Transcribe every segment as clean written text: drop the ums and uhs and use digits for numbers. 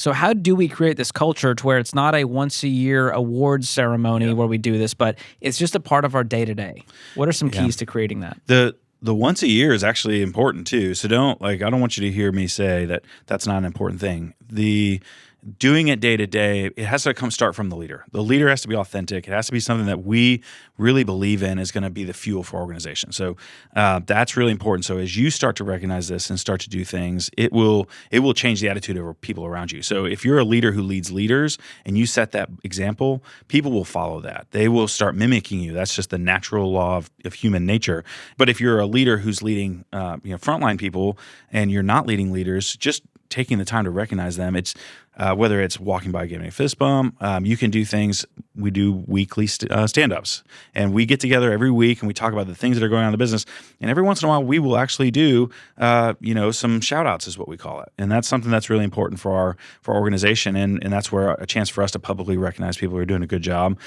So how do we create this culture to where it's not a once-a-year awards ceremony where we do this, but it's just a part of our day-to-day? What are some keys to creating that? The once a year is actually important too. So I don't want you to hear me say that that's not an important thing. The doing it day to day, it has to start from the leader. The leader has to be authentic. It has to be something that we really believe in is going to be the fuel for our organization. So that's really important. So as you start to recognize this and start to do things, it will change the attitude of people around you. So if you're a leader who leads leaders and you set that example, people will follow that. They will start mimicking you. That's just the natural law of human nature. But if you're a leader who's leading frontline people and you're not leading leaders, just taking the time to recognize them. It's whether it's walking by, giving a fist bump. You can do things. We do weekly stand-ups, and we get together every week and we talk about the things that are going on in the business. And every once in a while, we will actually do, some shout-outs is what we call it. And that's something that's really important for our organization, and that's where a chance for us to publicly recognize people who are doing a good job.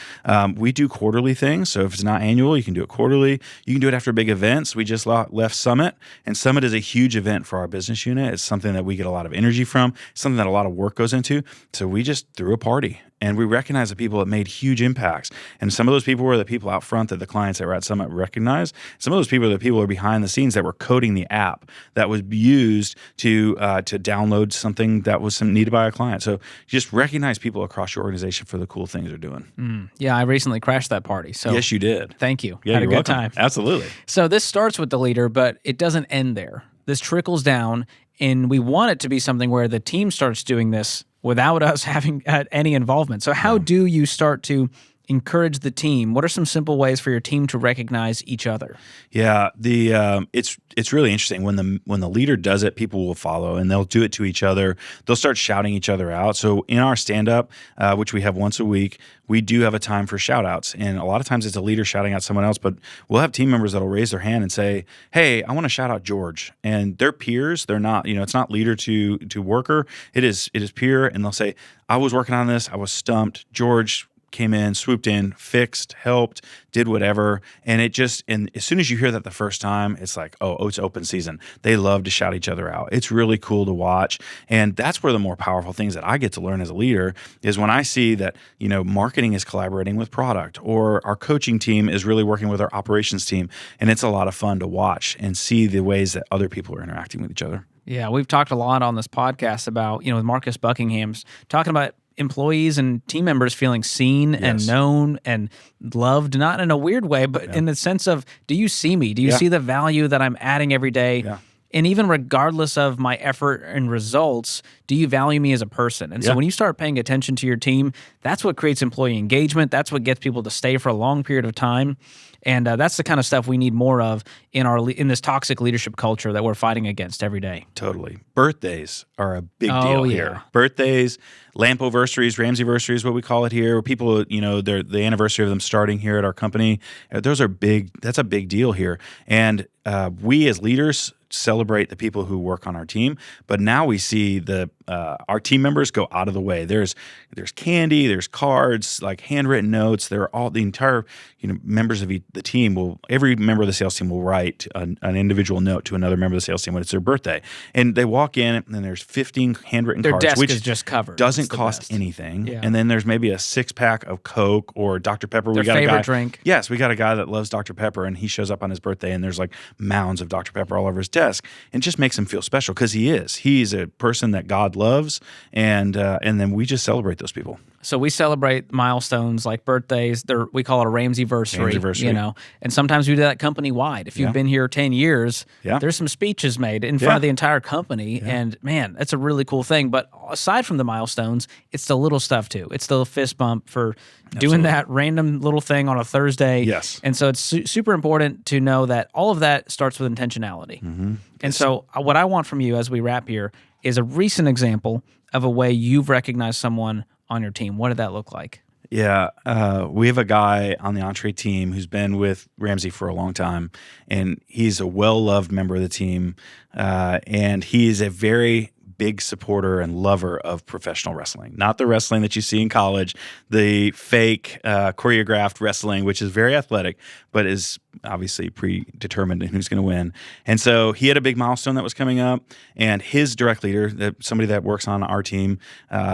We do quarterly things, so if it's not annual, you can do it quarterly. You can do it after big events. We just left Summit, and Summit is a huge event for our business unit. It's something that we get a lot of energy from, something that a lot of work goes into. So we just threw a party. And we recognize the people that made huge impacts. And some of those people were the people out front that the clients that were at Summit recognized. Some of those people are the people who are behind the scenes that were coding the app that was used to download something that was needed by a client. So just recognize people across your organization for the cool things they're doing. Yeah, I recently crashed that party. So yes, you did. Thank you. Yeah, Had a you're good welcome. time. Absolutely. So this starts with the leader, but it doesn't end there. This trickles down, and we want it to be something where the team starts doing this without us having any involvement. So how do you start to encourage the team? What are some simple ways for your team to recognize each other? Yeah, it's really interesting when the leader does it, people will follow and they'll do it to each other. They'll start shouting each other out. So in our stand up, which we have once a week, we do have a time for shout outs. And a lot of times it's a leader shouting out someone else, but we'll have team members that'll raise their hand and say, "Hey, I want to shout out George." And they're peers. They're not, it's not leader to worker. It is peer. And they'll say, "I was working on this. I was stumped. George came in, swooped in, fixed, helped, did whatever." And as soon as you hear that the first time, it's like, oh, it's open season. They love to shout each other out. It's really cool to watch. And that's where the more powerful things that I get to learn as a leader is when I see that, marketing is collaborating with product, or our coaching team is really working with our operations team. And it's a lot of fun to watch and see the ways that other people are interacting with each other. Yeah, we've talked a lot on this podcast about, with Marcus Buckingham's talking about employees and team members feeling seen and known and loved, not in a weird way, but in the sense of, do you see me? Do you see the value that I'm adding every day? Yeah. And even regardless of my effort and results, do you value me as a person? And so when you start paying attention to your team, that's what creates employee engagement. That's what gets people to stay for a long period of time. And that's the kind of stuff we need more of in this toxic leadership culture that we're fighting against every day. Totally. Birthdays are a big deal here. Birthdays, lamp-oversaries, Ramsey-versary what we call it here. People, the anniversary of them starting here at our company. Those are big. That's a big deal here. And we as leaders celebrate the people who work on our team, but now we see our team members go out of the way. There's candy, there's cards, like handwritten notes. They're all the entire members of the team every member of the sales team will write an individual note to another member of the sales team when it's their birthday, and they walk in and there's 15 handwritten cards. Their desk which is just covered. Doesn't cost anything, and then there's maybe a 6-pack of Coke or Dr. Pepper. Their favorite drink. Yes, we got a guy that loves Dr. Pepper, and he shows up on his birthday, and there's like mounds of Dr. Pepper all over his desk. And just makes him feel special because he's a person that God loves, and then we just celebrate those people. So we celebrate milestones like birthdays. We call it a Ramsey-versary, and sometimes we do that company-wide. If you've been here 10 years, there's some speeches made in front of the entire company, and man, that's a really cool thing. But aside from the milestones, it's the little stuff too. It's the fist bump for doing that random little thing on a Thursday. Yes. And so it's super important to know that all of that starts with intentionality. Mm-hmm. And so what I want from you as we wrap here is a recent example of a way you've recognized someone on your team. What did that look like? Yeah, we have a guy on the Entre team who's been with Ramsey for a long time, and he's a well-loved member of the team, and he is a very big supporter and lover of professional wrestling. Not the wrestling that you see in college, the fake choreographed wrestling, which is very athletic, but is obviously predetermined who's going to win. And so he had a big milestone that was coming up, and his direct leader, somebody that works on our team,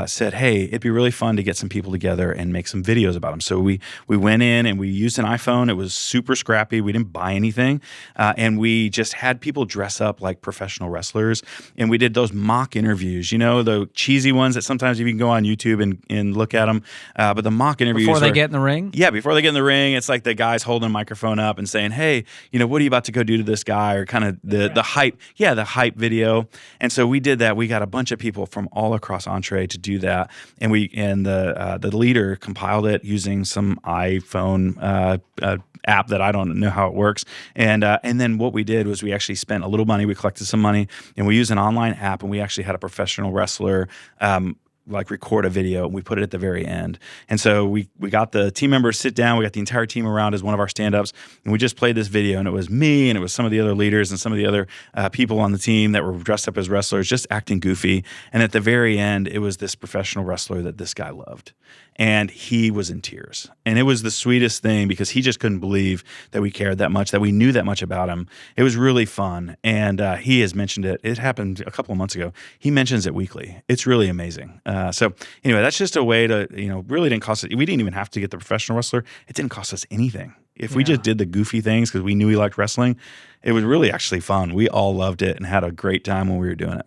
said, "Hey, it'd be really fun to get some people together and make some videos about him." So we went in and we used an iPhone. It was super scrappy. We didn't buy anything, and we just had people dress up like professional wrestlers, and we did those mock interviews. The cheesy ones that sometimes you can go on YouTube and look at them, but the mock interviews before they get in the ring. Yeah, before they get in the ring, it's like the guy's holding a microphone up and saying, "Hey, what are you about to go do to this guy?" Or kind of the hype, the hype video. And so we did that. We got a bunch of people from all across Entre to do that, and the leader compiled it using some iPhone app that I don't know how it works. And then what we did was we actually spent a little money. We collected some money, and we used an online app, and we actually had a professional wrestler record a video, and we put it at the very end. And so we got the team members sit down, we got the entire team around as one of our stand-ups, and we just played this video, and it was me, and it was some of the other leaders and some of the other people on the team that were dressed up as wrestlers, just acting goofy. And at the very end, it was this professional wrestler that this guy loved. And he was in tears. And it was the sweetest thing because he just couldn't believe that we cared that much, that we knew that much about him. It was really fun. And he has mentioned it. It happened a couple of months ago. He mentions it weekly. It's really amazing. So anyway, that's just a way to, really didn't cost us. We didn't even have to get the professional wrestler. It didn't cost us anything. If we just did the goofy things because we knew he liked wrestling, it was really actually fun. We all loved it and had a great time when we were doing it.